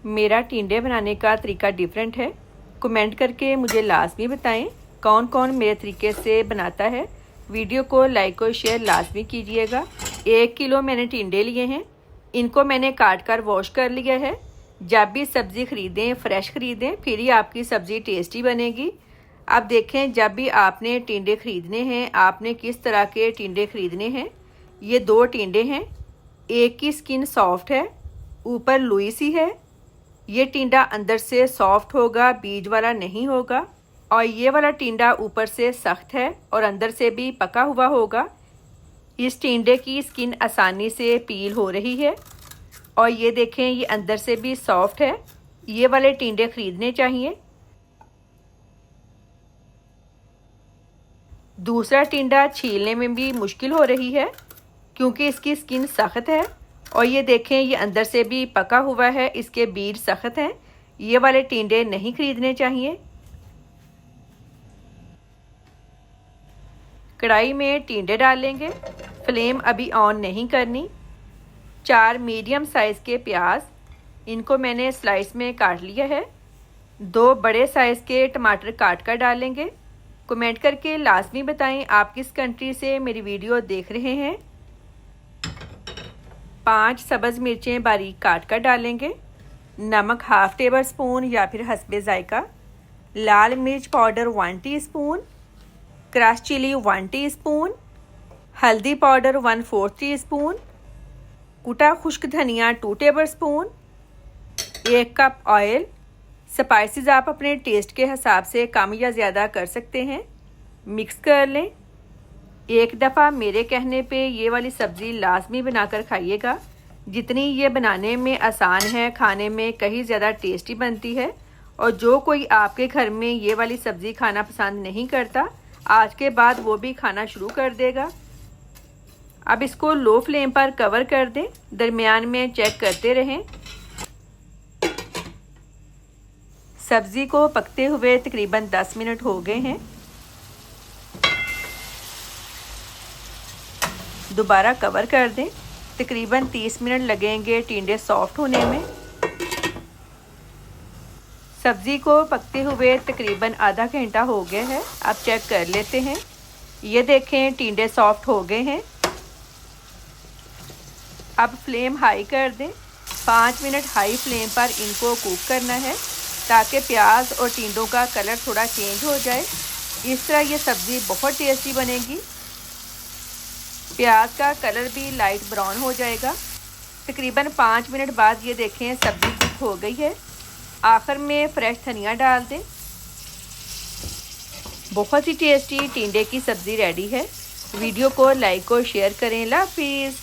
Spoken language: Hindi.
मेरा टिंडे बनाने का तरीका डिफरेंट है। कमेंट करके मुझे लाजमी बताएं कौन कौन मेरे तरीके से बनाता है। वीडियो को लाइक और शेयर लाजमी कीजिएगा। 1 किलो मैंने टिंडे लिए हैं। इनको मैंने काट कर वॉश कर लिया है। जब भी सब्ज़ी ख़रीदें फ्रेश ख़रीदें, फिर ही आपकी सब्ज़ी टेस्टी बनेगी। अब देखें, जब भी आपने टिंडे ख़रीदने हैं, आपने किस तरह के टिंडे ख़रीदने हैं। ये 2 टिंडे हैं। एक की स्किन सॉफ्ट है, ऊपर लुई सी है। ये टिंडा अंदर से सॉफ्ट होगा, बीज वाला नहीं होगा। और ये वाला टिंडा ऊपर से सख्त है और अंदर से भी पका हुआ होगा। इस टिंडे की स्किन आसानी से पील हो रही है और ये देखें, ये अंदर से भी सॉफ्ट है। ये वाले टिंडे ख़रीदने चाहिए। दूसरा टिंडा छीलने में भी मुश्किल हो रही है क्योंकि इसकी स्किन सख्त है और ये देखें, ये अंदर से भी पका हुआ है, इसके बीज सख्त हैं। ये वाले टिंडे नहीं ख़रीदने चाहिए। कढ़ाई में टिंडे डालेंगे। फ्लेम अभी ऑन नहीं करनी। 4 मीडियम साइज़ के प्याज, इनको मैंने स्लाइस में काट लिया है। 2 बड़े साइज़ के टमाटर काट कर डालेंगे। कमेंट करके लाजमी बताएं आप किस कंट्री से मेरी वीडियो देख रहे हैं। 5 सब्ज़ मिर्चें बारीक काट कर डालेंगे। नमक हाफ़ टेबल स्पून या फिर हस्बे जायका। लाल मिर्च powder 1 teaspoon. Crush chilli 1 teaspoon. हल्दी पाउडर 1/4 टीस्पून। कुटा खुश्क धनिया 2 tablespoon. 1 cup oil. Spices आप अपने टेस्ट के हिसाब से कम या ज़्यादा कर सकते हैं। मिक्स कर लें। एक दफ़ा मेरे कहने पे ये वाली सब्ज़ी लाजमी बनाकर खाइएगा। जितनी ये बनाने में आसान है, खाने में कहीं ज़्यादा टेस्टी बनती है। और जो कोई आपके घर में ये वाली सब्ज़ी खाना पसंद नहीं करता, आज के बाद वो भी खाना शुरू कर देगा। अब इसको लो फ्लेम पर कवर कर दें। दरमियान में चेक करते रहें। सब्ज़ी को पकते हुए तकरीबन 10 मिनट हो गए हैं। दोबारा कवर कर दें। तकरीबन 30 मिनट लगेंगे टिंडे सॉफ्ट होने में। सब्ज़ी को पकते हुए तकरीबन आधा घंटा हो गया है। अब चेक कर लेते हैं। ये देखें, टिंडे सॉफ्ट हो गए हैं। अब फ्लेम हाई कर दें। 5 मिनट हाई फ्लेम पर इनको कुक करना है ताकि प्याज और टिंडों का कलर थोड़ा चेंज हो जाए। इस तरह ये सब्ज़ी बहुत टेस्टी बनेगी। प्याज का कलर भी लाइट ब्राउन हो जाएगा। तकरीबन 5 मिनट बाद ये देखें, सब्ज़ी कुक हो गई है। आखिर में फ्रेश धनिया डाल दें। बहुत ही टेस्टी टिंडे की सब्ज़ी रेडी है। वीडियो को लाइक और शेयर करें। अल्लाह हाफिज़।